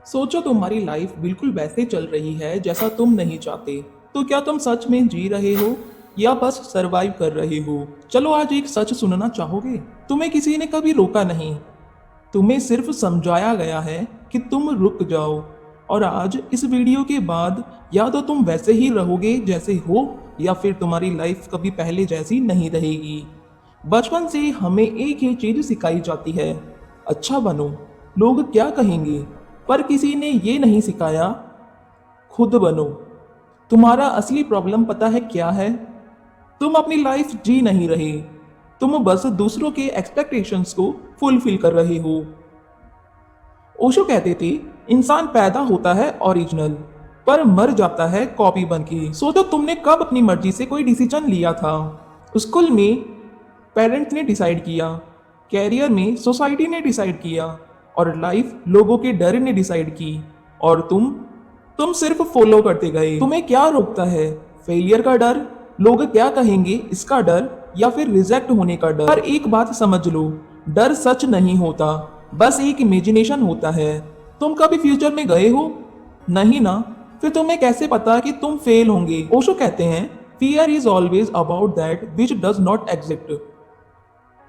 सोचो तुम्हारी लाइफ बिल्कुल वैसे चल रही है जैसा तुम नहीं चाहते। तो क्या तुम सच में जी रहे हो या बस सरवाइव कर रहे हो? चलो आज एक सच सुनना चाहोगे? तुम्हें किसी ने कभी रोका नहीं, तुम्हें सिर्फ समझाया गया है कि तुम रुक जाओ। और आज इस वीडियो के बाद या तो तुम वैसे ही रहोगे जैसे हो, या फिर तुम्हारी लाइफ कभी पहले जैसी नहीं रहेगी। बचपन से हमें एक ही चीज सिखाई जाती है, अच्छा बनो, लोग क्या कहेंगे। पर किसी ने ये नहीं सिखाया, खुद बनो। तुम्हारा असली प्रॉब्लम पता है क्या है? तुम अपनी लाइफ जी नहीं रहे, तुम बस दूसरों के एक्सपेक्टेशंस को फुलफिल कर रहे हो। ओशो कहते थे, इंसान पैदा होता है ओरिजिनल, पर मर जाता है कॉपी बन के। सोचो तुमने कब अपनी मर्जी से कोई डिसीजन लिया था? स्कूल में पेरेंट्स ने डिसाइड किया, कैरियर में सोसाइटी ने डिसाइड किया, और लाइफ लोगों के डर ने डिसाइड की। और तुम सिर्फ फॉलो करते गए। तुम्हें क्या रोकता है? फेलियर का डर, लोग क्या कहेंगे इसका डर, या फिर रिजेक्ट होने का डर? पर एक बात समझ लो, डर सच नहीं होता, बस एक इमेजिनेशन होता है। तुम कभी फ्यूचर में गए हो? नहीं ना, फिर तुम्हें कैसे पता कि तुम फेल होंगे? ओशो कहते हैं, fear is always about that which does not exist.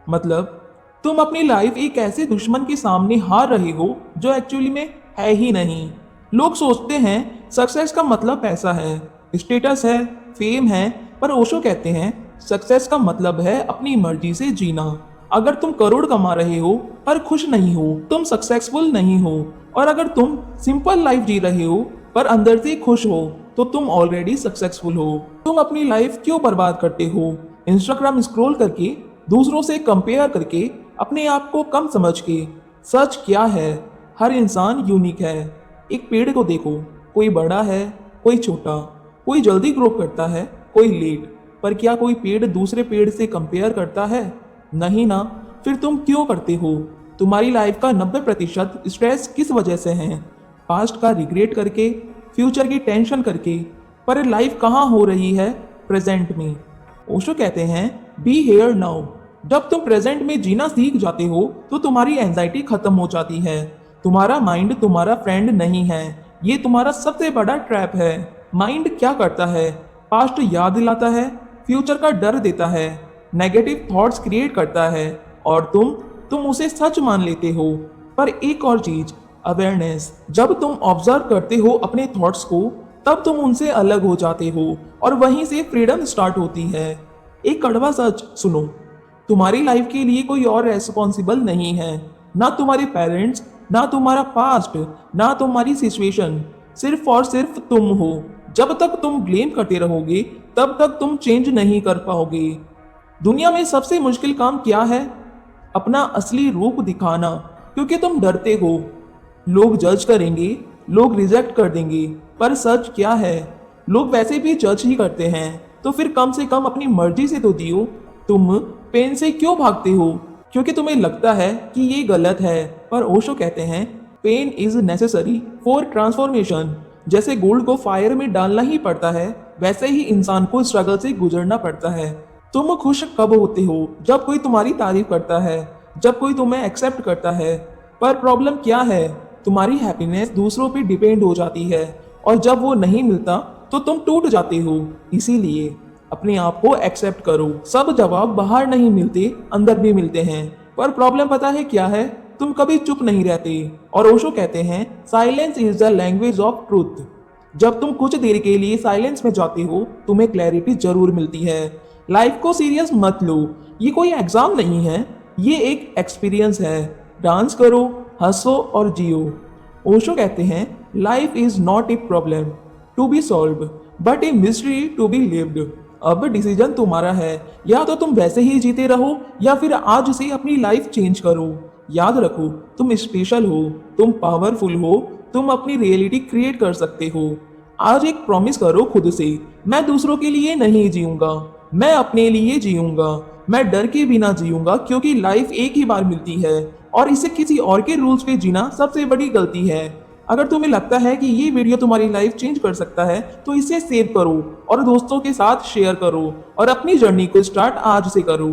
मतलब तुम अपनी लाइफ एक ऐसे दुश्मन के सामने हार रहे हो जो एक्चुअली में है ही नहीं। लोग सोचते हैं सक्सेस का मतलब पैसा है, स्टेटस है, फेम है, पर ओशो कहते हैं सक्सेस का मतलब है अपनी मर्जी से जीना। अगर तुम करोड़ कमा रहे हो पर खुश नहीं हो, तुम सक्सेसफुल नहीं हो। और अगर तुम सिंपल लाइफ जी रहे हो पर अंदर से खुश हो, तो तुम ऑलरेडी सक्सेसफुल हो। तुम अपनी लाइफ क्यों बर्बाद करते हो? इंस्टाग्राम स्क्रॉल करके, दूसरों से कंपेयर करके, अपने आप को कम समझ के। सच क्या है? हर इंसान यूनिक है। एक पेड़ को देखो, कोई बड़ा है, कोई छोटा, कोई जल्दी ग्रो करता है, कोई लेट। पर क्या कोई पेड़ दूसरे पेड़ से कंपेयर करता है? नहीं ना। फिर तुम क्यों करते हो? तुम्हारी लाइफ का 90% स्ट्रेस किस वजह से है? पास्ट का रिग्रेट करके, फ्यूचर की टेंशन करके। पर लाइफ कहाँ हो रही है? प्रेजेंट में। ओशो कहते हैं, बी हेयर नाउ। जब तुम प्रेजेंट में जीना सीख जाते हो तो तुम्हारी एंजाइटी खत्म हो जाती है। तुम्हारा माइंड तुम्हारा फ्रेंड नहीं है, ये तुम्हारा सबसे बड़ा ट्रैप है। माइंड क्या करता है? पास्ट याद दिलाता है, फ्यूचर का डर देता है, नेगेटिव थॉट्स क्रिएट करता है, और तुम उसे सच मान लेते हो। पर एक और चीज, अवेयरनेस। जब तुम ऑब्जर्व करते हो अपने थॉट्स को, तब तुम उनसे अलग हो जाते हो, और वहीं से फ्रीडम स्टार्ट होती है। एक कड़वा सच सुनो, तुम्हारी लाइफ के लिए कोई और रेस्पॉन्सिबल नहीं है। ना तुम्हारे पेरेंट्स, ना तुम्हारा पास्ट, ना तुम्हारी सिचुएशन। सिर्फ और सिर्फ तुम हो। जब तक तुम ब्लेम करते रहोगे, तब तक तुम चेंज नहीं कर पाओगे। दुनिया में सबसे मुश्किल काम क्या है? अपना असली रूप दिखाना, क्योंकि तुम डरते हो लोग जज करेंगे, लोग रिजेक्ट कर देंगे। पर सच क्या है? लोग वैसे भी जज ही करते हैं, तो फिर कम से कम अपनी मर्जी से तो जियो। तुम पेन से क्यों भागते हो? क्योंकि तुम्हें लगता है कि ये गलत है। पर ओशो कहते हैं, pain is necessary for transformation. जैसे गोल्ड को फायर में डालना ही पड़ता है, वैसे ही इंसान को स्ट्रगल से गुजरना पड़ता है। तुम खुश कब होते हो? जब कोई तुम्हारी तारीफ करता है, जब कोई तुम्हें एक्सेप्ट करता है। पर प्रॉब्लम क्या है? तुम्हारी हैप्पीनेस दूसरों पे डिपेंड हो जाती है, और जब वो नहीं मिलता तो तुम टूट जाते हो। इसीलिए अपने आप को एक्सेप्ट करो। सब जवाब बाहर नहीं मिलते, अंदर भी मिलते हैं। पर प्रॉब्लम पता है क्या है? तुम कभी चुप नहीं रहते। और ओशो कहते हैं, silence is the language of truth. जब तुम कुछ देर के लिए साइलेंस में जाते हो, तुम्हें क्लैरिटी जरूर मिलती है। लाइफ को सीरियस मत लो, ये कोई एग्जाम नहीं है, ये एक एक्सपीरियंस है। डांस करो, हंसो और जियो। ओशो कहते हैं, life is not a problem to be solve, but a mystery to be lived. अब डिसीजन तुम्हारा है, या तो तुम वैसे ही जीते रहो, या फिर आज से अपनी लाइफ चेंज करो। याद रखो, तुम स्पेशल हो, तुम पावरफुल हो, तुम अपनी रियलिटी क्रिएट कर सकते हो। आज एक प्रॉमिस करो खुद से, मैं दूसरों के लिए नहीं जीऊंगा, मैं अपने लिए जीऊंगा। मैं डर के बिना जीऊंगा, क्योंकि लाइफ एक ही बार मिलती है, और इसे किसी और के रूल्स पे जीना सबसे बड़ी गलती है। अगर तुम्हें लगता है कि ये वीडियो तुम्हारी लाइफ चेंज कर सकता है, तो इसे सेव करो और दोस्तों के साथ शेयर करो, और अपनी जर्नी को स्टार्ट आज से करो।